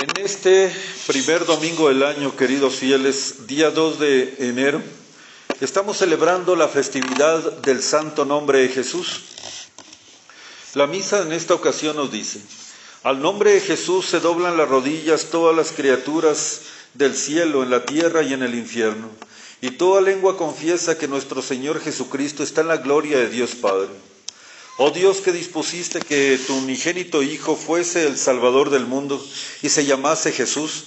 En este primer domingo del año, queridos fieles, día 2 de enero, estamos celebrando la festividad del Santo Nombre de Jesús. La misa en esta ocasión nos dice: al nombre de Jesús se doblan las rodillas todas las criaturas del cielo, en la tierra y en el infierno, y toda lengua confiesa que nuestro Señor Jesucristo está en la gloria de Dios Padre. Oh Dios, que dispusiste que tu unigénito Hijo fuese el Salvador del mundo y se llamase Jesús,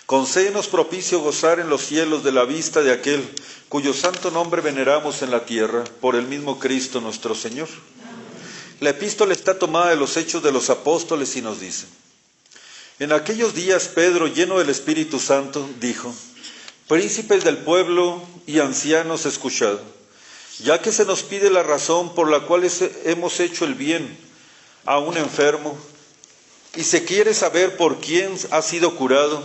concédenos propicio gozar en los cielos de la vista de aquel cuyo santo nombre veneramos en la tierra, por el mismo Cristo nuestro Señor. La epístola está tomada de los Hechos de los Apóstoles y nos dice: en aquellos días Pedro, lleno del Espíritu Santo, dijo: príncipes del pueblo y ancianos, escuchad. Ya que se nos pide la razón por la cual hemos hecho el bien a un enfermo, y se quiere saber por quién ha sido curado,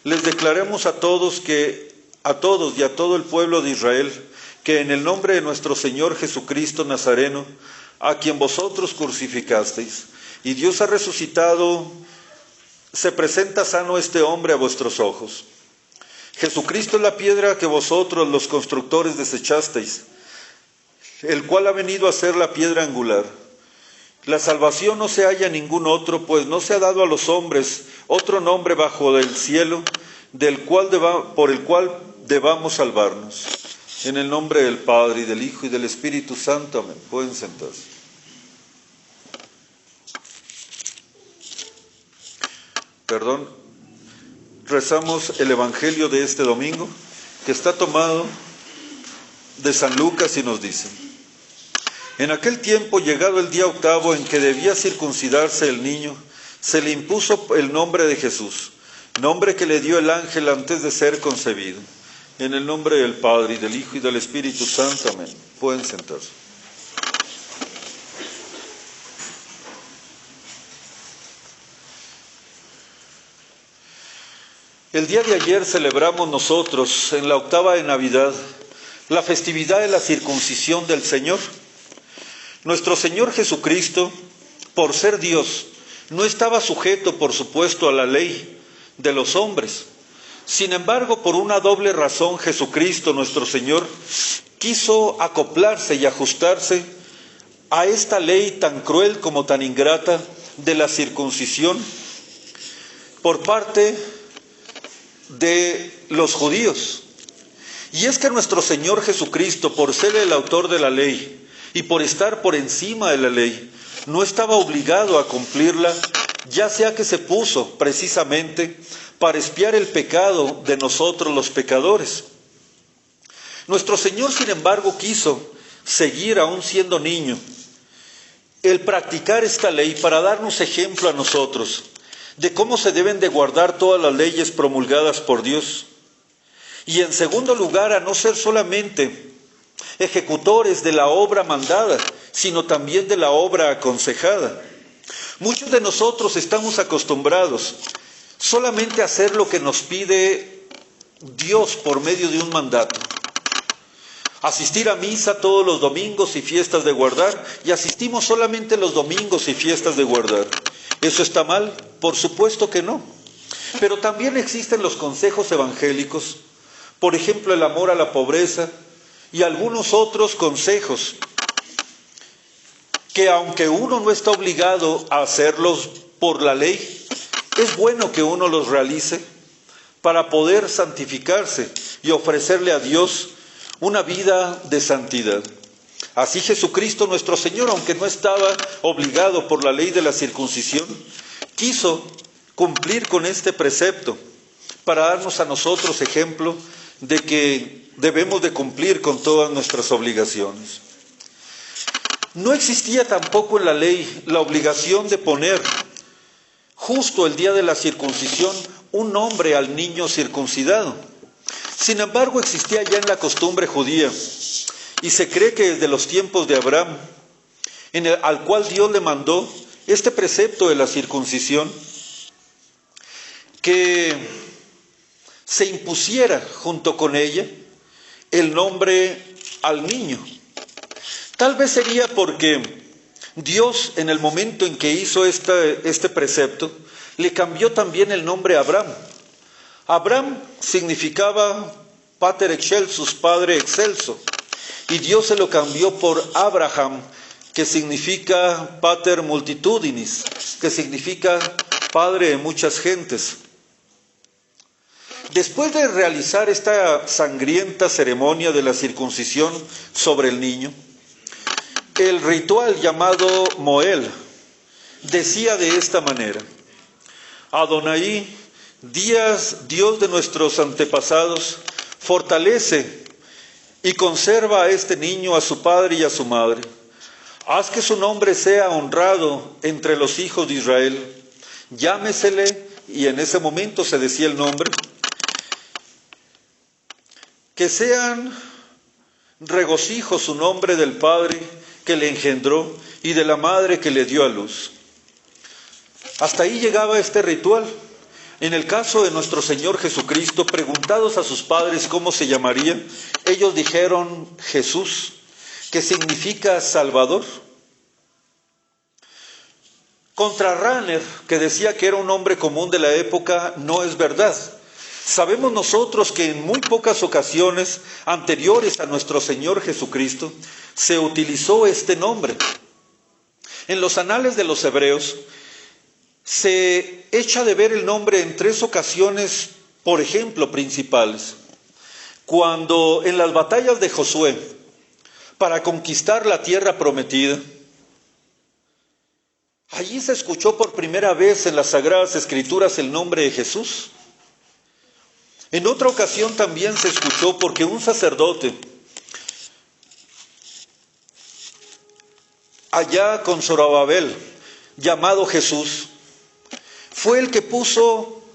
les declaremos a todos y a todo el pueblo de Israel, que en el nombre de nuestro Señor Jesucristo Nazareno, a quien vosotros crucificasteis, y Dios ha resucitado, se presenta sano este hombre a vuestros ojos. Jesucristo es la piedra que vosotros los constructores desechasteis, el cual ha venido a ser la piedra angular. La salvación no se halla en ningún otro, pues no se ha dado a los hombres otro nombre bajo el cielo, por el cual debamos salvarnos. En el nombre del Padre, y del Hijo, y del Espíritu Santo. Amén. Pueden sentarse. Rezamos el Evangelio de este domingo, que está tomado de San Lucas, y nos dice: en aquel tiempo, llegado el día octavo en que debía circuncidarse el niño, se le impuso el nombre de Jesús, nombre que le dio el ángel antes de ser concebido. En el nombre del Padre, y del Hijo, y del Espíritu Santo. Amén. Pueden sentarse. El día de ayer celebramos nosotros, en la octava de Navidad, la festividad de la circuncisión del Señor. Nuestro Señor Jesucristo, por ser Dios, no estaba sujeto, por supuesto, a la ley de los hombres. Sin embargo, por una doble razón, Jesucristo, nuestro Señor, quiso acoplarse y ajustarse a esta ley tan cruel como tan ingrata de la circuncisión por parte de los judíos. Y es que nuestro Señor Jesucristo, por ser el autor de la ley y por estar por encima de la ley, no estaba obligado a cumplirla, ya sea que se puso precisamente para expiar el pecado de nosotros los pecadores. Nuestro Señor, sin embargo, quiso seguir, aún siendo niño, el practicar esta ley para darnos ejemplo a nosotros de cómo se deben de guardar todas las leyes promulgadas por Dios. Y en segundo lugar, a no ser solamente ejecutores de la obra mandada, sino también de la obra aconsejada. Muchos de nosotros estamos acostumbrados solamente a hacer lo que nos pide Dios por medio de un mandato. Asistir a misa todos los domingos y fiestas de guardar, y asistimos solamente los domingos y fiestas de guardar. ¿Eso está mal? Por supuesto que no. Pero también existen los consejos evangélicos, por ejemplo, el amor a la pobreza y algunos otros consejos que, aunque uno no está obligado a hacerlos por la ley, es bueno que uno los realice para poder santificarse y ofrecerle a Dios una vida de santidad. Así Jesucristo nuestro Señor, aunque no estaba obligado por la ley de la circuncisión, quiso cumplir con este precepto para darnos a nosotros ejemplo de que debemos de cumplir con todas nuestras obligaciones. No existía tampoco en la ley la obligación de poner justo el día de la circuncisión un nombre al niño circuncidado. Sin embargo, existía ya en la costumbre judía, y se cree que desde los tiempos de Abraham, al cual Dios le mandó este precepto de la circuncisión, que se impusiera junto con ella el nombre al niño. Tal vez sería porque Dios, en el momento en que hizo este precepto, le cambió también el nombre a Abraham. Abraham significaba Pater Excelsus, Padre Excelso, y Dios se lo cambió por Abraham, que significa Pater Multitudinis, que significa Padre de muchas gentes. Después de realizar esta sangrienta ceremonia de la circuncisión sobre el niño, el ritual llamado Moel decía de esta manera: Adonai, Dios de nuestros antepasados, fortalece y conserva a este niño, a su padre y a su madre. Haz que su nombre sea honrado entre los hijos de Israel. Llámesele, y en ese momento se decía el nombre, que sean regocijo su nombre del Padre que le engendró y de la madre que le dio a luz. Hasta ahí llegaba este ritual. En el caso de nuestro Señor Jesucristo, preguntados a sus padres cómo se llamaría, ellos dijeron Jesús, que significa Salvador. Contra Ranner, que decía que era un hombre común de la época, no es verdad. Sabemos nosotros que en muy pocas ocasiones anteriores a nuestro Señor Jesucristo se utilizó este nombre. En los anales de los hebreos se echa de ver el nombre en 3 ocasiones, por ejemplo, principales. Cuando en las batallas de Josué, para conquistar la tierra prometida, allí se escuchó por primera vez en las Sagradas Escrituras el nombre de Jesús. En otra ocasión también se escuchó porque un sacerdote, allá con Zorobabel, llamado Jesús, fue el que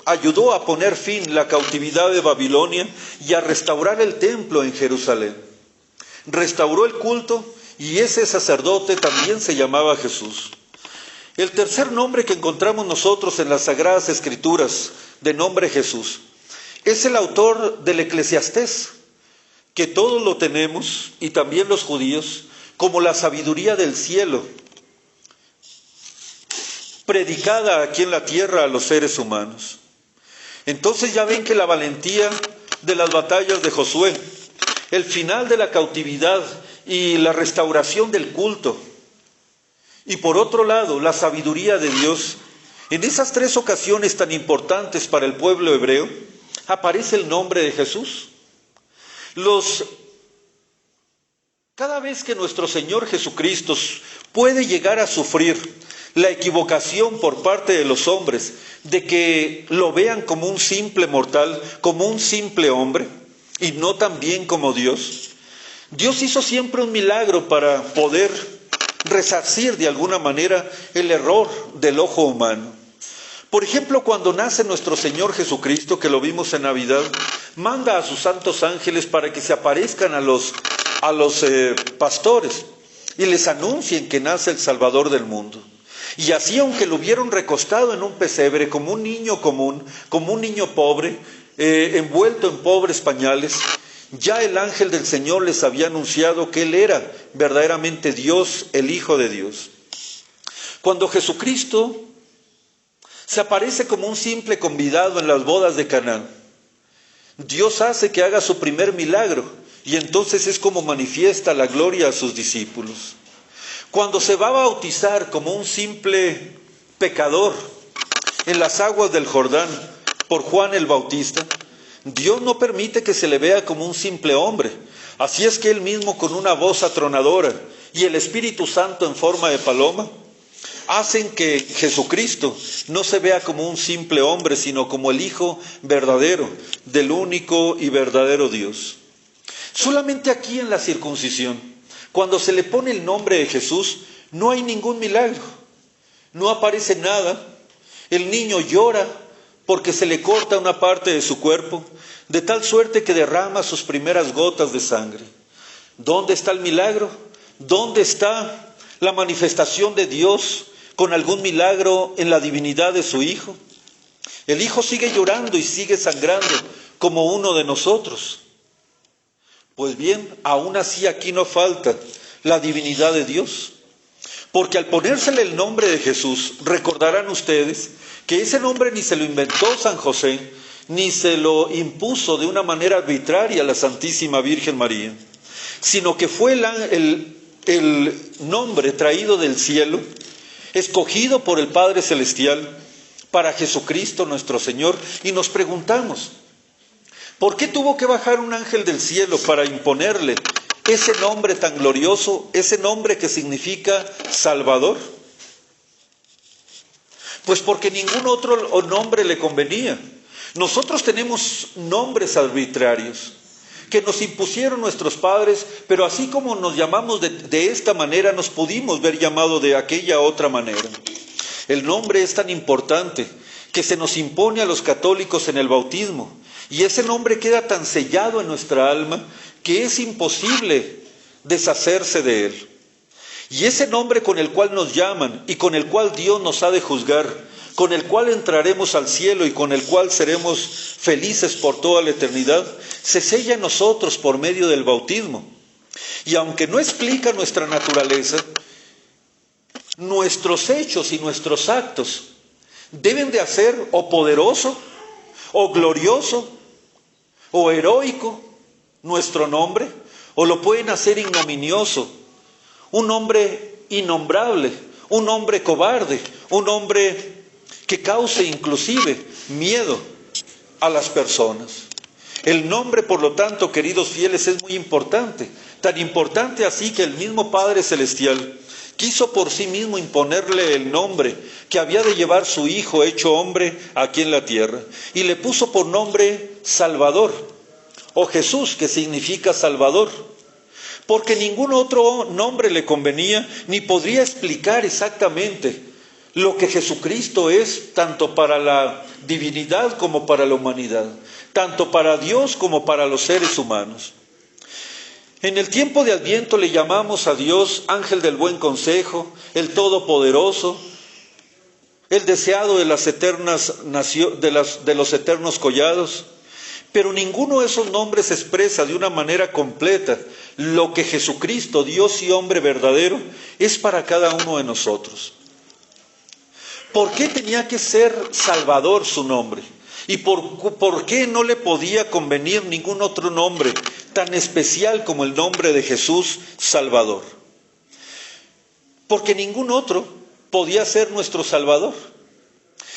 ayudó a poner fin a la cautividad de Babilonia y a restaurar el templo en Jerusalén. Restauró el culto y ese sacerdote también se llamaba Jesús. El tercer nombre que encontramos nosotros en las Sagradas Escrituras, de nombre Jesús, es el autor del Eclesiastés, que todos lo tenemos, y también los judíos, como la sabiduría del cielo, predicada aquí en la tierra a los seres humanos. Entonces ya ven que la valentía de las batallas de Josué, el final de la cautividad y la restauración del culto, y por otro lado la sabiduría de Dios, en esas 3 ocasiones tan importantes para el pueblo hebreo, aparece el nombre de Jesús. Cada vez que nuestro Señor Jesucristo puede llegar a sufrir la equivocación por parte de los hombres, de que lo vean como un simple mortal, como un simple hombre, y no también como Dios, Dios hizo siempre un milagro para poder resarcir de alguna manera el error del ojo humano. Por ejemplo, cuando nace nuestro Señor Jesucristo, que lo vimos en Navidad, manda a sus santos ángeles para que se aparezcan a los pastores y les anuncien que nace el Salvador del mundo. Y así, aunque lo vieron recostado en un pesebre como un niño común, como un niño pobre, envuelto en pobres pañales, ya el ángel del Señor les había anunciado que Él era verdaderamente Dios, el Hijo de Dios. Cuando Jesucristo se aparece como un simple convidado en las bodas de Caná, Dios hace que haga su primer milagro y entonces es como manifiesta la gloria a sus discípulos. Cuando se va a bautizar como un simple pecador en las aguas del Jordán por Juan el Bautista, Dios no permite que se le vea como un simple hombre. Así es que Él mismo, con una voz atronadora y el Espíritu Santo en forma de paloma, hacen que Jesucristo no se vea como un simple hombre, sino como el Hijo verdadero del único y verdadero Dios. Solamente aquí en la circuncisión, cuando se le pone el nombre de Jesús, no hay ningún milagro, no aparece nada. El niño llora porque se le corta una parte de su cuerpo, de tal suerte que derrama sus primeras gotas de sangre. ¿Dónde está el milagro? ¿Dónde está la manifestación de Dios con algún milagro en la divinidad de su Hijo? El Hijo sigue llorando y sigue sangrando como uno de nosotros. Pues bien, aún así aquí no falta la divinidad de Dios. Porque al ponérsele el nombre de Jesús, recordarán ustedes que ese nombre ni se lo inventó San José, ni se lo impuso de una manera arbitraria a la Santísima Virgen María, sino que fue el nombre traído del cielo, escogido por el Padre Celestial para Jesucristo nuestro Señor. Y nos preguntamos, ¿por qué tuvo que bajar un ángel del cielo para imponerle ese nombre tan glorioso, ese nombre que significa Salvador? Pues porque ningún otro nombre le convenía. Nosotros tenemos nombres arbitrarios que nos impusieron nuestros padres, pero así como nos llamamos de esta manera, nos pudimos ver llamado de aquella otra manera. El nombre es tan importante que se nos impone a los católicos en el bautismo, y ese nombre queda tan sellado en nuestra alma que es imposible deshacerse de él. Y ese nombre con el cual nos llaman y con el cual Dios nos ha de juzgar, con el cual entraremos al cielo y con el cual seremos felices por toda la eternidad, se sella en nosotros por medio del bautismo. Y aunque no explica nuestra naturaleza, nuestros hechos y nuestros actos deben de hacer o poderoso, o glorioso, o heroico nuestro nombre, o lo pueden hacer ignominioso, un hombre innombrable, un hombre cobarde, un hombre que cause inclusive miedo a las personas. El nombre, por lo tanto, queridos fieles, es muy importante, tan importante así que el mismo Padre Celestial quiso por sí mismo imponerle el nombre que había de llevar su Hijo hecho hombre aquí en la tierra, y le puso por nombre Salvador, o Jesús, que significa Salvador, porque ningún otro nombre le convenía, ni podría explicar exactamente lo que Jesucristo es, tanto para la divinidad como para la humanidad, tanto para Dios como para los seres humanos. En el tiempo de Adviento le llamamos a Dios Ángel del Buen Consejo, el Todopoderoso, el deseado de las eternas de los eternos collados, pero ninguno de esos nombres expresa de una manera completa lo que Jesucristo, Dios y hombre verdadero, es para cada uno de nosotros. ¿Por qué tenía que ser Salvador su nombre? ¿Y por qué no le podía convenir ningún otro nombre tan especial como el nombre de Jesús Salvador? Porque ningún otro podía ser nuestro Salvador.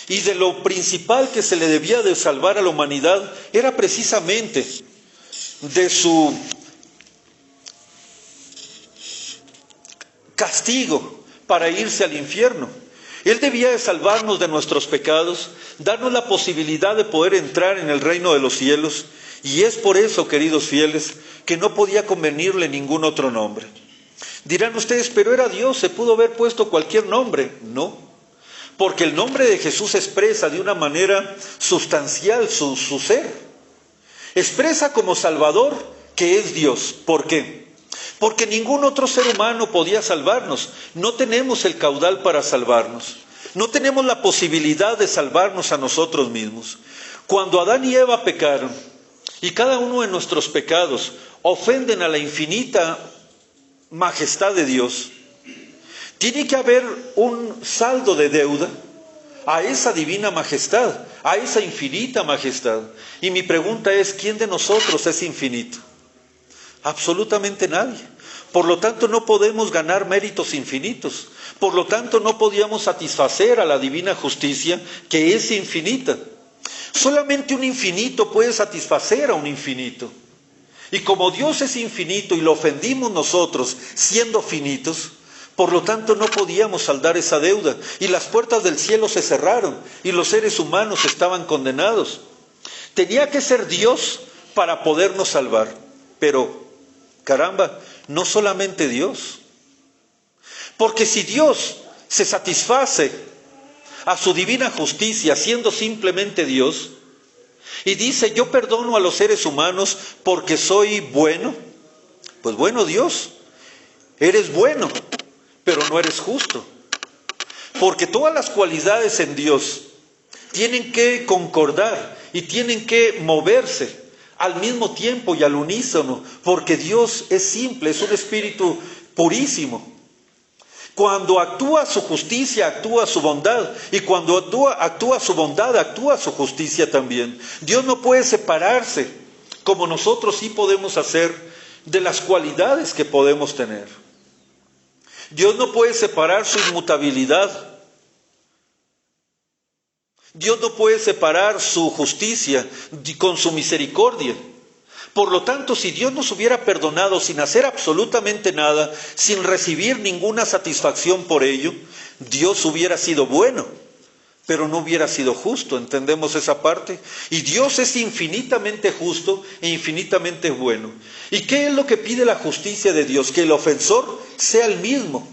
Y de lo principal que se le debía de salvar a la humanidad era precisamente de su castigo para irse al infierno. Él debía de salvarnos de nuestros pecados, darnos la posibilidad de poder entrar en el reino de los cielos, y es por eso, queridos fieles, que no podía convenirle ningún otro nombre. Dirán ustedes, pero era Dios, se pudo haber puesto cualquier nombre. No, porque el nombre de Jesús expresa de una manera sustancial su ser. Expresa como Salvador que es Dios. ¿Por qué? Porque ningún otro ser humano podía salvarnos. No tenemos el caudal para salvarnos. No tenemos la posibilidad de salvarnos a nosotros mismos. Cuando Adán y Eva pecaron, y cada uno de nuestros pecados ofenden a la infinita majestad de Dios, tiene que haber un saldo de deuda a esa divina majestad, a esa infinita majestad. Y mi pregunta es, ¿quién de nosotros es infinito? Absolutamente nadie. Por lo tanto, no podemos ganar méritos infinitos. Por lo tanto, no podíamos satisfacer a la divina justicia, que es infinita. Solamente un infinito puede satisfacer a un infinito. Y como Dios es infinito y lo ofendimos nosotros siendo finitos, por lo tanto no podíamos saldar esa deuda. Y las puertas del cielo se cerraron y los seres humanos estaban condenados. Tenía que ser Dios para podernos salvar. Pero, caramba, no solamente Dios. Porque si Dios se satisface a su divina justicia siendo simplemente Dios, y dice, yo perdono a los seres humanos porque soy bueno, pues bueno, Dios, eres bueno, pero no eres justo. Porque todas las cualidades en Dios tienen que concordar y tienen que moverse al mismo tiempo y al unísono, porque Dios es simple, es un espíritu purísimo. Cuando actúa su justicia, actúa su bondad. Y cuando actúa su bondad, actúa su justicia también. Dios no puede separarse, como nosotros sí podemos hacer, de las cualidades que podemos tener. Dios no puede separar su inmutabilidad. Dios no puede separar su justicia con su misericordia. Por lo tanto, si Dios nos hubiera perdonado sin hacer absolutamente nada, sin recibir ninguna satisfacción por ello, Dios hubiera sido bueno, pero no hubiera sido justo. ¿Entendemos esa parte? Y Dios es infinitamente justo e infinitamente bueno. ¿Y qué es lo que pide la justicia de Dios? Que el ofensor sea el mismo,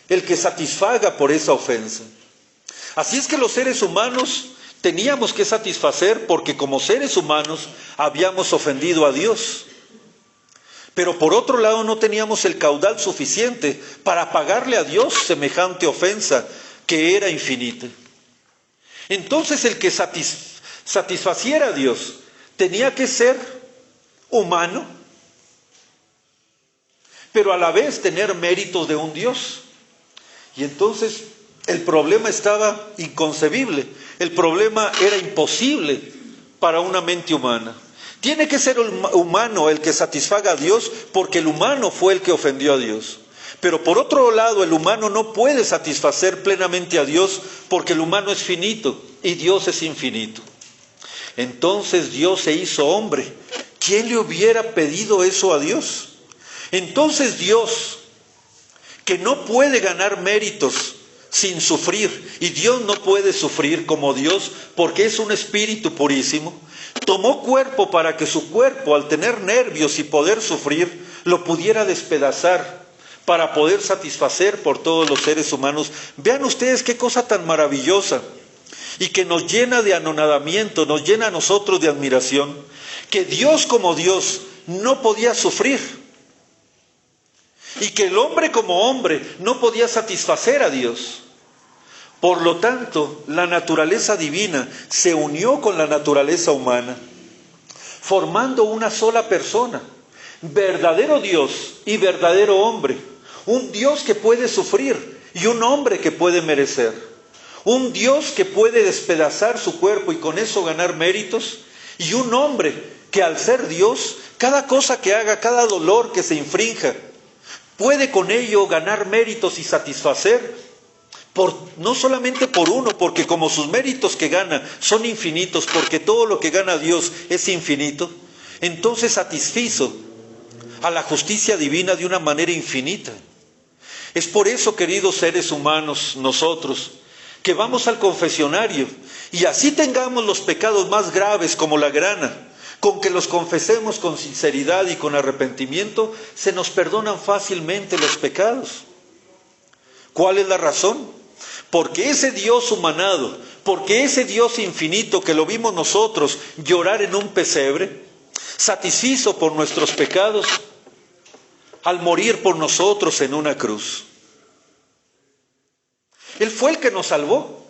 el que satisfaga por esa ofensa. Así es que los seres humanos teníamos que satisfacer porque como seres humanos habíamos ofendido a Dios. Pero por otro lado no teníamos el caudal suficiente para pagarle a Dios semejante ofensa que era infinita. Entonces el que satisfaciera a Dios tenía que ser humano, pero a la vez tener méritos de un Dios. Y entonces el problema estaba inconcebible, el problema era imposible para una mente humana. Tiene que ser humano el que satisfaga a Dios porque el humano fue el que ofendió a Dios. Pero por otro lado, el humano no puede satisfacer plenamente a Dios porque el humano es finito y Dios es infinito. Entonces Dios se hizo hombre. ¿Quién le hubiera pedido eso a Dios? Entonces Dios, que no puede ganar méritos sin sufrir, y Dios no puede sufrir como Dios porque es un espíritu purísimo, tomó cuerpo para que su cuerpo, al tener nervios y poder sufrir, lo pudiera despedazar para poder satisfacer por todos los seres humanos. Vean ustedes qué cosa tan maravillosa y que nos llena de anonadamiento, nos llena a nosotros de admiración, que Dios como Dios no podía sufrir y que el hombre como hombre no podía satisfacer a Dios. Por lo tanto, la naturaleza divina se unió con la naturaleza humana, formando una sola persona, verdadero Dios y verdadero hombre, un Dios que puede sufrir y un hombre que puede merecer, un Dios que puede despedazar su cuerpo y con eso ganar méritos, y un hombre que al ser Dios, cada cosa que haga, cada dolor que se infrinja, puede con ello ganar méritos y satisfacer, no solamente por uno, porque como sus méritos que gana son infinitos, porque todo lo que gana Dios es infinito, entonces satisfizo a la justicia divina de una manera infinita. Es por eso, queridos seres humanos, nosotros, que vamos al confesionario y así tengamos los pecados más graves como la grana, con que los confesemos con sinceridad y con arrepentimiento, se nos perdonan fácilmente los pecados. ¿Cuál es la razón? Porque ese Dios humanado, porque ese Dios infinito que lo vimos nosotros llorar en un pesebre, satisfizo por nuestros pecados al morir por nosotros en una cruz. Él fue el que nos salvó.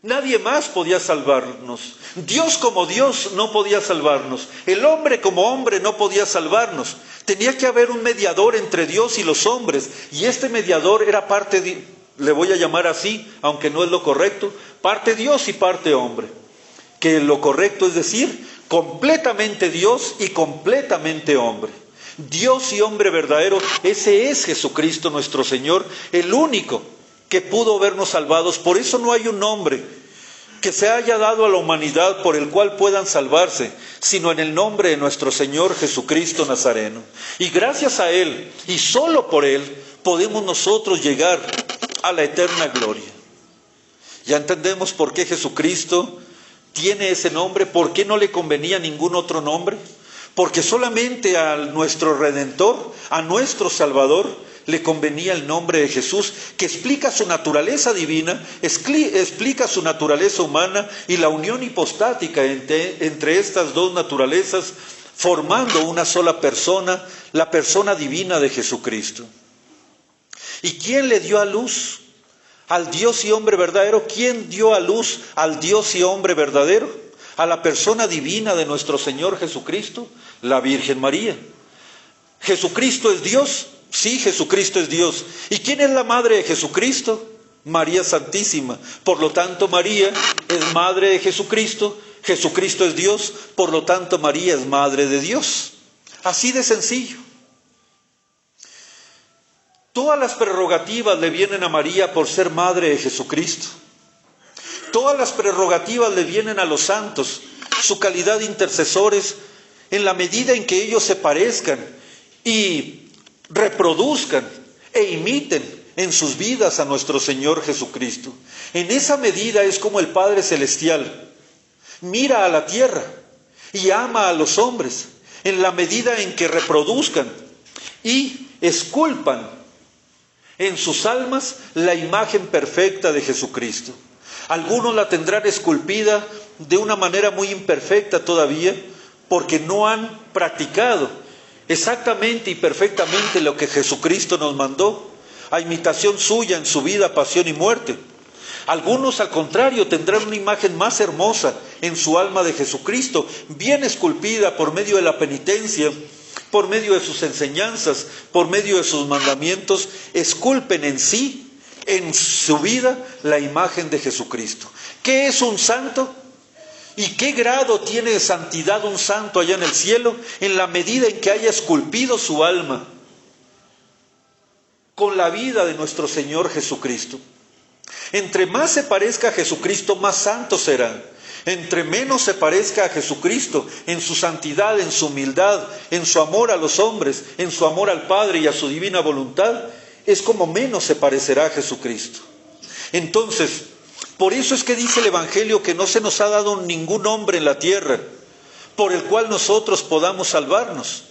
Nadie más podía salvarnos. Dios como Dios no podía salvarnos. El hombre como hombre no podía salvarnos. Tenía que haber un mediador entre Dios y los hombres. Y este mediador era parte, le voy a llamar así, aunque no es lo correcto, parte Dios y parte hombre. Que lo correcto es decir, completamente Dios y completamente hombre. Dios y hombre verdadero, ese es Jesucristo nuestro Señor, el único que pudo vernos salvados. Por eso no hay un nombre que se haya dado a la humanidad por el cual puedan salvarse, sino en el nombre de nuestro Señor Jesucristo Nazareno. Y gracias a Él, y solo por Él, podemos nosotros llegar a la eterna gloria. Ya entendemos por qué Jesucristo tiene ese nombre, por qué no le convenía ningún otro nombre, porque solamente a nuestro Redentor, a nuestro Salvador, le convenía el nombre de Jesús, que explica su naturaleza divina, explica su naturaleza humana y la unión hipostática entre estas dos naturalezas, formando una sola persona, la persona divina de Jesucristo. ¿Y quién le dio a luz al Dios y hombre verdadero? ¿Quién dio a luz al Dios y hombre verdadero? A la persona divina de nuestro Señor Jesucristo, la Virgen María. Jesucristo es Dios Sí, Jesucristo es Dios. ¿Y quién es la madre de Jesucristo? María Santísima. Por lo tanto, María es madre de Jesucristo. Jesucristo es Dios. Por lo tanto, María es madre de Dios. Así de sencillo. Todas las prerrogativas le vienen a María por ser madre de Jesucristo. Todas las prerrogativas le vienen a los santos, su calidad de intercesores, en la medida en que ellos se parezcan y reproduzcan e imiten en sus vidas a nuestro Señor Jesucristo. En esa medida es como el Padre Celestial mira a la tierra y ama a los hombres, en la medida en que reproduzcan y esculpan en sus almas la imagen perfecta de Jesucristo. Algunos la tendrán esculpida de una manera muy imperfecta todavía, porque no han practicado exactamente y perfectamente lo que Jesucristo nos mandó, a imitación suya en su vida, pasión y muerte. Algunos, al contrario, tendrán una imagen más hermosa en su alma de Jesucristo, bien esculpida por medio de la penitencia, por medio de sus enseñanzas, por medio de sus mandamientos, esculpen en sí, en su vida, la imagen de Jesucristo. ¿Qué es un santo? ¿Y qué grado tiene de santidad un santo allá en el cielo? En la medida en que haya esculpido su alma con la vida de nuestro Señor Jesucristo. Entre más se parezca a Jesucristo, más santo será. Entre menos se parezca a Jesucristo en su santidad, en su humildad, en su amor a los hombres, en su amor al Padre y a su divina voluntad, es como menos se parecerá a Jesucristo. Entonces, por eso es que dice el Evangelio que no se nos ha dado ningún nombre en la tierra por el cual nosotros podamos salvarnos.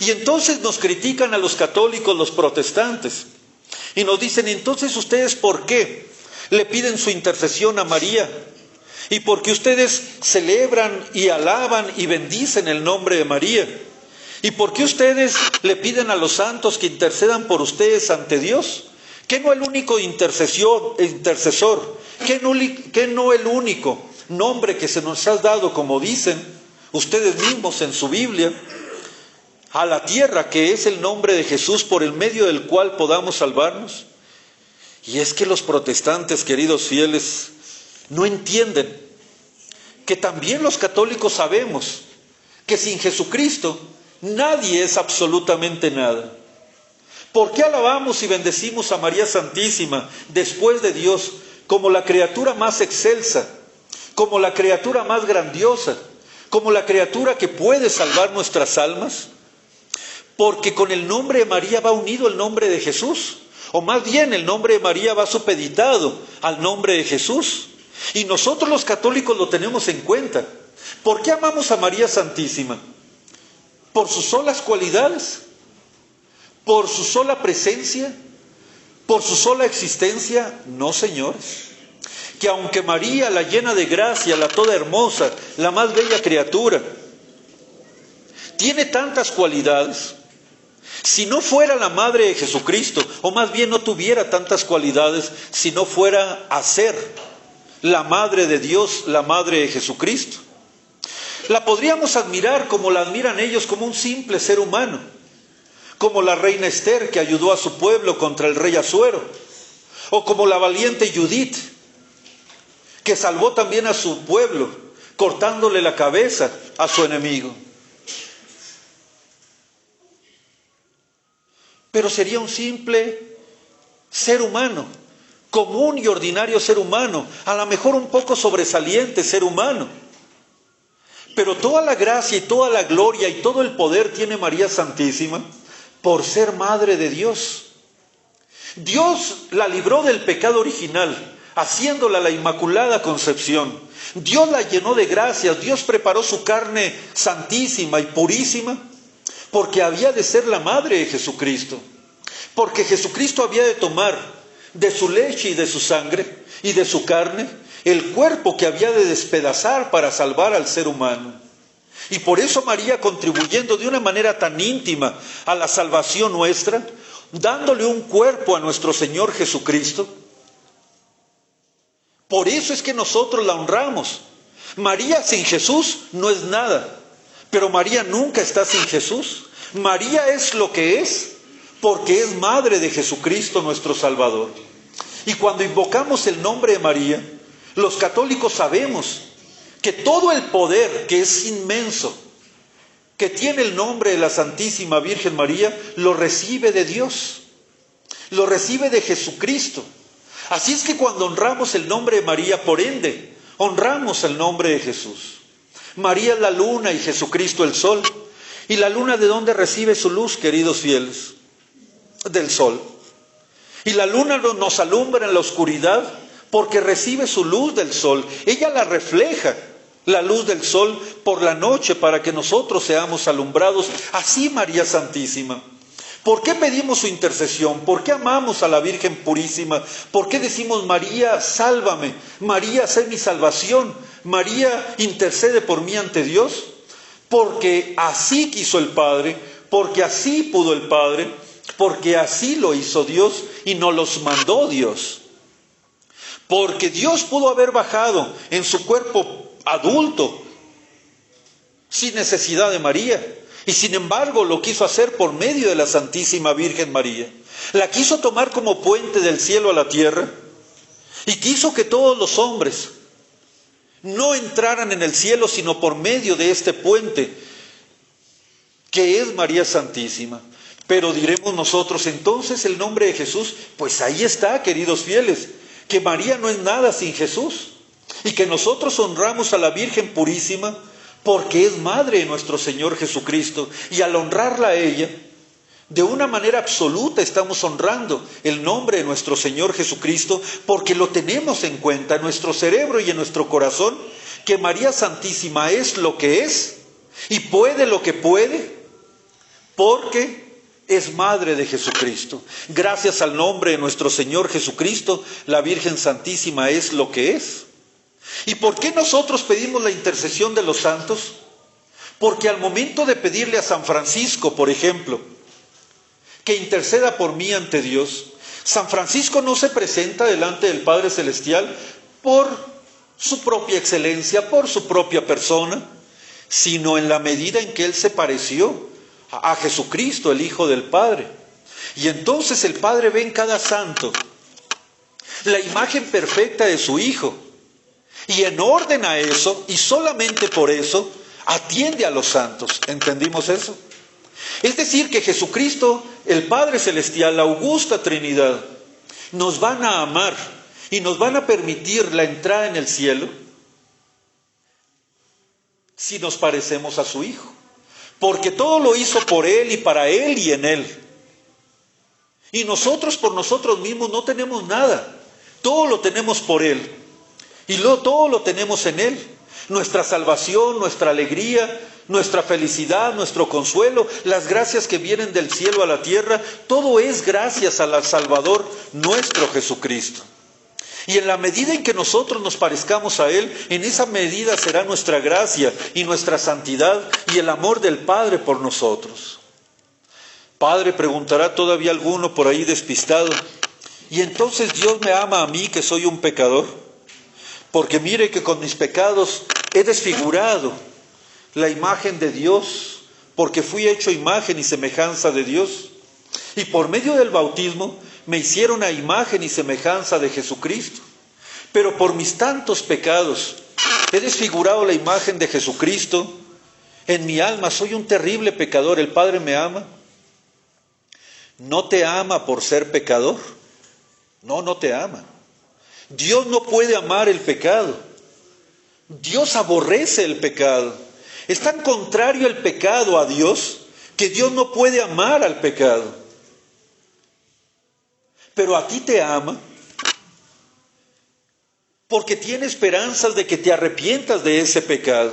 Y entonces nos critican a los católicos, los protestantes, y nos dicen, entonces ustedes ¿por qué le piden su intercesión a María? ¿Y por qué ustedes celebran y alaban y bendicen el nombre de María? ¿Y por qué ustedes le piden a los santos que intercedan por ustedes ante Dios? ¿Qué no el único intercesor? ¿Qué no el único nombre que se nos ha dado, como dicen ustedes mismos en su Biblia, a la tierra, que es el nombre de Jesús por el medio del cual podamos salvarnos? Y es que los protestantes, queridos fieles, no entienden que también los católicos sabemos que sin Jesucristo nadie es absolutamente nada. ¿Por qué alabamos y bendecimos a María Santísima después de Dios como la criatura más excelsa, como la criatura más grandiosa, como la criatura que puede salvar nuestras almas? Porque con el nombre de María va unido el nombre de Jesús, o más bien el nombre de María va supeditado al nombre de Jesús. Y nosotros los católicos lo tenemos en cuenta. ¿Por qué amamos a María Santísima? ¿Por sus solas cualidades? ¿Por su sola presencia? ¿Por su sola existencia? No, señores. Que aunque María, la llena de gracia, la toda hermosa, la más bella criatura, tiene tantas cualidades, si no fuera la madre de Jesucristo, o más bien no tuviera tantas cualidades, si no fuera a ser la madre de Dios, la madre de Jesucristo, la podríamos admirar como la admiran ellos, como un simple ser humano, como la reina Esther, que ayudó a su pueblo contra el rey Asuero, o como la valiente Judith, que salvó también a su pueblo, cortándole la cabeza a su enemigo. Pero sería un simple ser humano, común y ordinario ser humano, a lo mejor un poco sobresaliente ser humano. Pero toda la gracia y toda la gloria y todo el poder tiene María Santísima por ser madre de Dios. Dios la libró del pecado original, haciéndola la Inmaculada Concepción. Dios la llenó de gracias, Dios preparó su carne santísima y purísima, porque había de ser la madre de Jesucristo. Porque Jesucristo había de tomar de su leche y de su sangre y de su carne el cuerpo que había de despedazar para salvar al ser humano. Y por eso María, contribuyendo de una manera tan íntima a la salvación nuestra, dándole un cuerpo a nuestro Señor Jesucristo, por eso es que nosotros la honramos. María sin Jesús no es nada, pero María nunca está sin Jesús. María es lo que es porque es madre de Jesucristo nuestro Salvador. Y cuando invocamos el nombre de María, los católicos sabemos que todo el poder, que es inmenso, que tiene el nombre de la Santísima Virgen María, lo recibe de Dios, lo recibe de Jesucristo. Así es que cuando honramos el nombre de María, por ende, honramos el nombre de Jesús. María es la luna y Jesucristo el sol. ¿Y la luna de dónde recibe su luz, queridos fieles? Del sol. Y la luna nos alumbra en la oscuridad porque recibe su luz del sol. Ella la refleja, la luz del sol, por la noche para que nosotros seamos alumbrados. Así María Santísima. ¿Por qué pedimos su intercesión? ¿Por qué amamos a la Virgen Purísima? ¿Por qué decimos, María, sálvame? María, sé mi salvación. María, intercede por mí ante Dios. Porque así quiso el Padre, porque así pudo el Padre, porque así lo hizo Dios y nos los mandó Dios. Porque Dios pudo haber bajado en su cuerpo adulto sin necesidad de María. Y sin embargo lo quiso hacer por medio de la Santísima Virgen María. La quiso tomar como puente del cielo a la tierra y quiso que todos los hombres no entraran en el cielo sino por medio de este puente que es María Santísima. Pero diremos nosotros, entonces el nombre de Jesús, pues ahí está, queridos fieles, que María no es nada sin Jesús y que nosotros honramos a la Virgen Purísima porque es madre de nuestro Señor Jesucristo, y al honrarla a ella, de una manera absoluta estamos honrando el nombre de nuestro Señor Jesucristo, porque lo tenemos en cuenta en nuestro cerebro y en nuestro corazón, que María Santísima es lo que es y puede lo que puede, porque es madre de Jesucristo. Gracias al nombre de nuestro Señor Jesucristo, la Virgen Santísima es lo que es. ¿Y por qué nosotros pedimos la intercesión de los santos? Porque al momento de pedirle a San Francisco, por ejemplo, que interceda por mí ante Dios, San Francisco no se presenta delante del Padre Celestial por su propia excelencia, por su propia persona, sino en la medida en que él se pareció a Jesucristo, el Hijo del Padre. Y entonces el Padre ve en cada santo la imagen perfecta de su Hijo. Y en orden a eso, y solamente por eso, atiende a los santos. ¿Entendimos eso? Es decir, que Jesucristo, el Padre Celestial, la augusta Trinidad, nos van a amar y nos van a permitir la entrada en el cielo si nos parecemos a su Hijo. Porque todo lo hizo por Él y para Él y en Él. Y nosotros por nosotros mismos no tenemos nada. Todo lo tenemos por Él. Y todo lo tenemos en Él. Nuestra salvación, nuestra alegría, nuestra felicidad, nuestro consuelo, las gracias que vienen del cielo a la tierra, todo es gracias al Salvador nuestro Jesucristo. Y en la medida en que nosotros nos parezcamos a Él, en esa medida será nuestra gracia y nuestra santidad y el amor del Padre por nosotros. Padre, preguntará todavía alguno por ahí despistado, ¿y entonces Dios me ama a mí que soy un pecador? Porque mire que con mis pecados he desfigurado la imagen de Dios, porque fui hecho imagen y semejanza de Dios. Y por medio del bautismo me hicieron a imagen y semejanza de Jesucristo. Pero por mis tantos pecados he desfigurado la imagen de Jesucristo en mi alma. Soy un terrible pecador. ¿El Padre me ama? ¿No te ama por ser pecador? No, no te ama. Dios no puede amar el pecado. Dios aborrece el pecado. Es tan contrario el pecado a Dios que Dios no puede amar al pecado. Pero a ti te ama porque tiene esperanzas de que te arrepientas de ese pecado.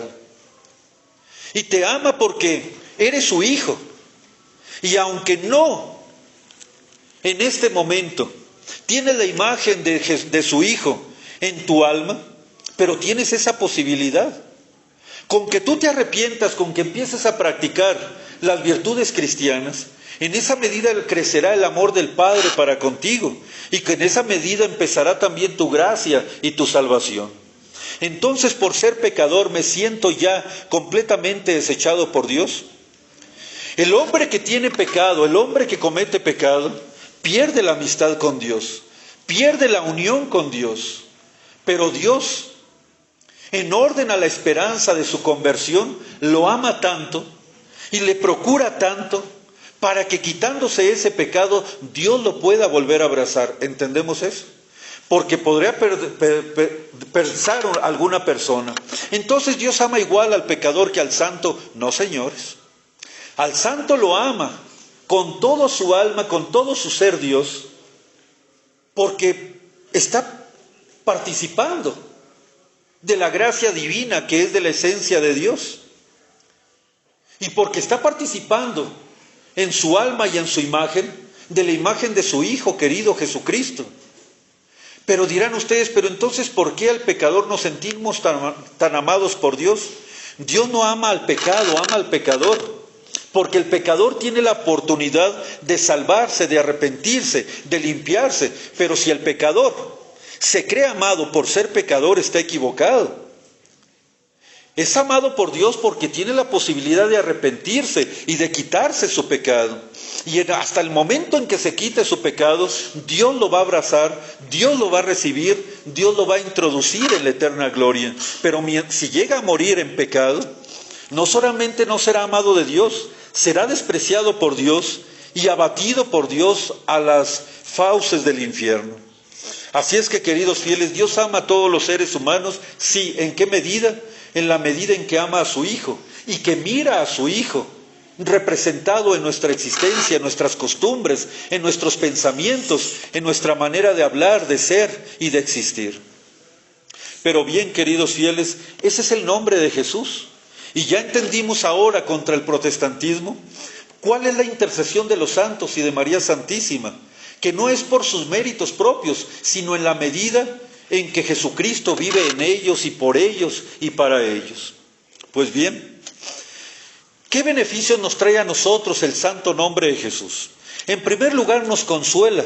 Y te ama porque eres su hijo. Y aunque no en este momento tienes la imagen de su Hijo en tu alma, pero tienes esa posibilidad. Con que tú te arrepientas, con que empieces a practicar las virtudes cristianas, en esa medida crecerá el amor del Padre para contigo, y que en esa medida empezará también tu gracia y tu salvación. Entonces, por ser pecador, ¿me siento ya completamente desechado por Dios? El hombre que tiene pecado, el hombre que comete pecado, pierde la amistad con Dios, pierde la unión con Dios. Pero Dios, en orden a la esperanza de su conversión, lo ama tanto y le procura tanto para que quitándose ese pecado, Dios lo pueda volver a abrazar. ¿Entendemos eso? Porque podría pensar alguna persona: entonces Dios ama igual al pecador que al santo. No, señores. Al santo lo ama con todo su alma, con todo su ser Dios, porque está participando de la gracia divina que es de la esencia de Dios. Y porque está participando en su alma y en su imagen, de la imagen de su Hijo querido Jesucristo. Pero dirán ustedes: pero entonces, ¿por qué al pecador nos sentimos tan amados por Dios? Dios no ama al pecado, ama al pecador. Porque el pecador tiene la oportunidad de salvarse, de arrepentirse, de limpiarse. Pero si el pecador se cree amado por ser pecador, está equivocado. Es amado por Dios porque tiene la posibilidad de arrepentirse y de quitarse su pecado. Y hasta el momento en que se quite su pecado, Dios lo va a abrazar, Dios lo va a recibir, Dios lo va a introducir en la eterna gloria. Pero si llega a morir en pecado, no solamente no será amado de Dios, será despreciado por Dios y abatido por Dios a las fauces del infierno. Así es que, queridos fieles, Dios ama a todos los seres humanos. Sí, ¿en qué medida? En la medida en que ama a su Hijo y que mira a su Hijo representado en nuestra existencia, en nuestras costumbres, en nuestros pensamientos, en nuestra manera de hablar, de ser y de existir. Pero bien, queridos fieles, ese es el nombre de Jesús. Y ya entendimos ahora contra el protestantismo cuál es la intercesión de los santos y de María Santísima, que no es por sus méritos propios, sino en la medida en que Jesucristo vive en ellos y por ellos y para ellos. Pues bien, ¿qué beneficios nos trae a nosotros el santo nombre de Jesús? En primer lugar, nos consuela,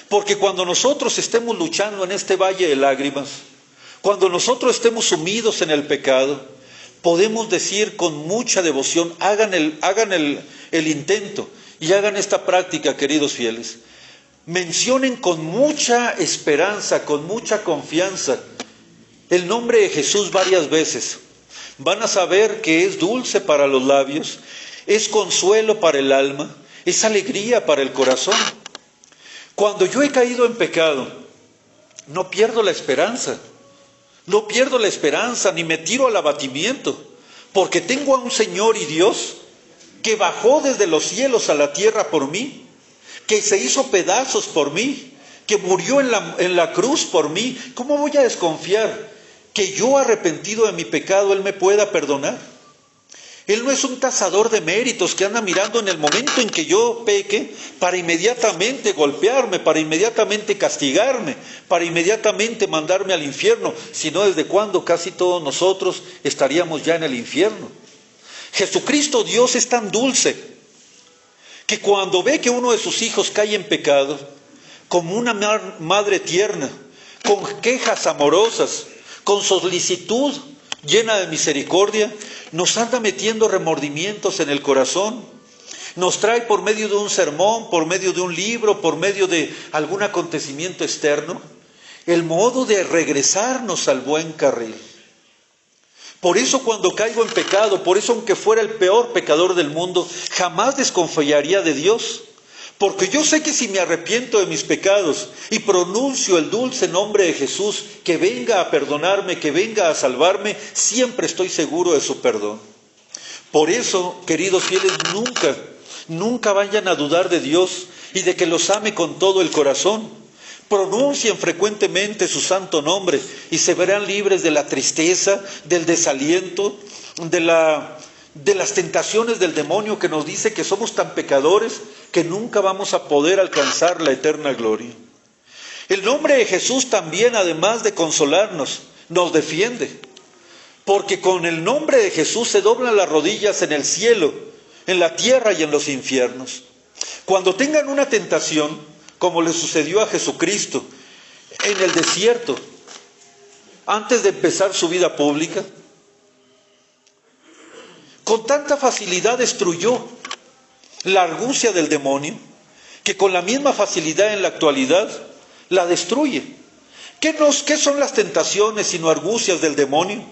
porque cuando nosotros estemos luchando en este valle de lágrimas, cuando nosotros estemos sumidos en el pecado, podemos decir con mucha devoción: hagan el intento y hagan esta práctica, queridos fieles. Mencionen con mucha esperanza, con mucha confianza, el nombre de Jesús varias veces. Van a saber que es dulce para los labios, es consuelo para el alma, es alegría para el corazón. Cuando yo he caído en pecado, no pierdo la esperanza. No pierdo la esperanza ni me tiro al abatimiento, porque tengo a un Señor y Dios que bajó desde los cielos a la tierra por mí, que se hizo pedazos por mí, que murió en la cruz por mí. ¿Cómo voy a desconfiar que yo, arrepentido de mi pecado, Él me pueda perdonar? Él no es un tasador de méritos que anda mirando en el momento en que yo peque para inmediatamente golpearme, para inmediatamente castigarme, para inmediatamente mandarme al infierno, sino desde cuando casi todos nosotros estaríamos ya en el infierno. Jesucristo Dios es tan dulce que cuando ve que uno de sus hijos cae en pecado, como una madre tierna, con quejas amorosas, con solicitud llena de misericordia, nos anda metiendo remordimientos en el corazón. Nos trae por medio de un sermón, por medio de un libro, por medio de algún acontecimiento externo, el modo de regresarnos al buen carril. Por eso cuando caigo en pecado, por eso aunque fuera el peor pecador del mundo, jamás desconfiaría de Dios. Porque yo sé que si me arrepiento de mis pecados y pronuncio el dulce nombre de Jesús, que venga a perdonarme, que venga a salvarme, siempre estoy seguro de su perdón. Por eso, queridos fieles, nunca vayan a dudar de Dios y de que los ame con todo el corazón. Pronuncien frecuentemente su santo nombre y se verán libres de la tristeza, del desaliento, de las tentaciones del demonio que nos dice que somos tan pecadores que nunca vamos a poder alcanzar la eterna gloria. El nombre de Jesús también, además de consolarnos, nos defiende, porque con el nombre de Jesús se doblan las rodillas en el cielo, en la tierra y en los infiernos. Cuando tengan una tentación, como le sucedió a Jesucristo en el desierto, antes de empezar su vida pública, con tanta facilidad destruyó la argucia del demonio, que con la misma facilidad en la actualidad la destruye. ¿Qué son las tentaciones sino argucias del demonio?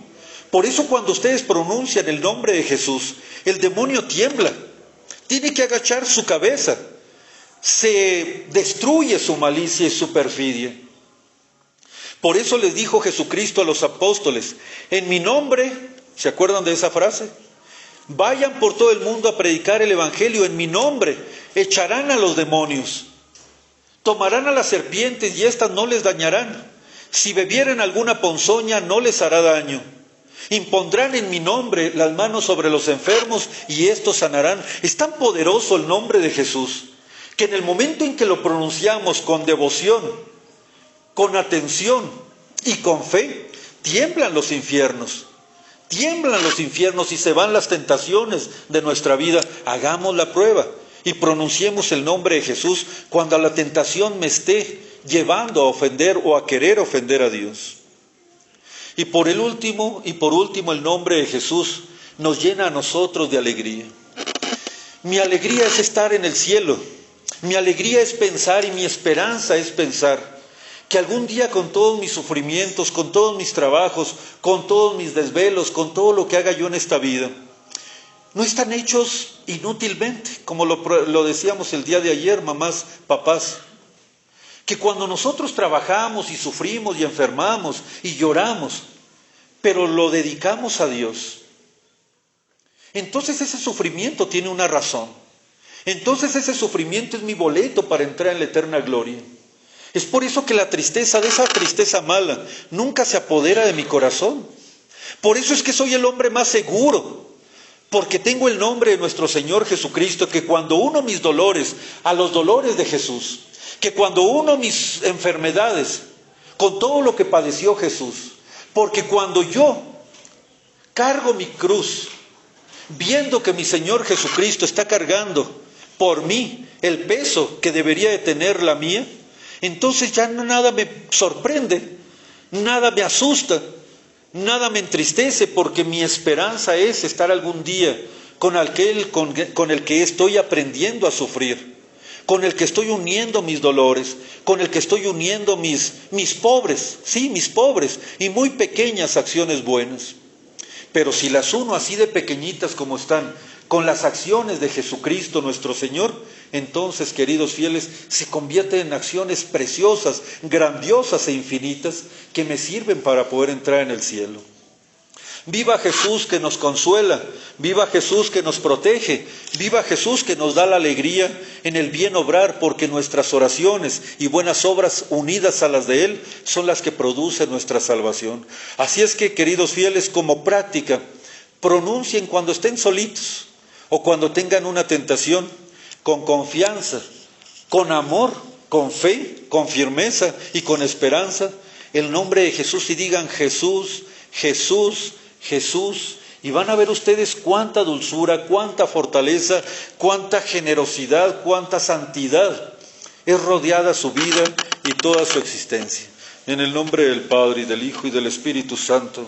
Por eso cuando ustedes pronuncian el nombre de Jesús, el demonio tiembla, tiene que agachar su cabeza, se destruye su malicia y su perfidia. Por eso les dijo Jesucristo a los apóstoles, en mi nombre, ¿se acuerdan de esa frase? Vayan por todo el mundo a predicar el evangelio, en mi nombre echarán a los demonios, tomarán a las serpientes y éstas no les dañarán. Si bebieren alguna ponzoña no les hará daño. Impondrán en mi nombre las manos sobre los enfermos y estos sanarán. Es tan poderoso el nombre de Jesús que en el momento en que lo pronunciamos con devoción, con atención y con fe, tiemblan los infiernos. Tiemblan los infiernos y se van las tentaciones de nuestra vida. Hagamos la prueba y pronunciemos el nombre de Jesús cuando la tentación me esté llevando a ofender o a querer ofender a Dios. Y por último, el nombre de Jesús nos llena a nosotros de alegría. Mi alegría es estar en el cielo. Mi alegría es pensar y mi esperanza es pensar que algún día con todos mis sufrimientos, con todos mis trabajos, con todos mis desvelos, con todo lo que haga yo en esta vida, no están hechos inútilmente, como lo decíamos el día de ayer, mamás, papás. Que cuando nosotros trabajamos y sufrimos y enfermamos y lloramos, pero lo dedicamos a Dios, entonces ese sufrimiento tiene una razón. Entonces ese sufrimiento es mi boleto para entrar en la eterna gloria. Es por eso que la tristeza, de esa tristeza mala, nunca se apodera de mi corazón. Por eso es que soy el hombre más seguro, porque tengo el nombre de nuestro Señor Jesucristo, que cuando uno mis dolores a los dolores de Jesús, que cuando uno mis enfermedades con todo lo que padeció Jesús, porque cuando yo cargo mi cruz, viendo que mi Señor Jesucristo está cargando por mí el peso que debería de tener la mía, entonces ya nada me sorprende, nada me asusta, nada me entristece, porque mi esperanza es estar algún día con el que estoy aprendiendo a sufrir, con el que estoy uniendo mis dolores, con el que estoy uniendo mis pobres y muy pequeñas acciones buenas. Pero si las uno así de pequeñitas como están, con las acciones de Jesucristo nuestro Señor, entonces, queridos fieles, se convierten en acciones preciosas, grandiosas e infinitas, que me sirven para poder entrar en el cielo. Viva Jesús que nos consuela, viva Jesús que nos protege, viva Jesús que nos da la alegría en el bien obrar, porque nuestras oraciones y buenas obras unidas a las de Él son las que producen nuestra salvación. Así es que, queridos fieles, como práctica, pronuncien cuando estén solitos o cuando tengan una tentación, con confianza, con amor, con fe, con firmeza y con esperanza, el nombre de Jesús, y digan Jesús, Jesús, Jesús, y van a ver ustedes cuánta dulzura, cuánta fortaleza, cuánta generosidad, cuánta santidad es rodeada su vida y toda su existencia. En el nombre del Padre, y del Hijo, y del Espíritu Santo.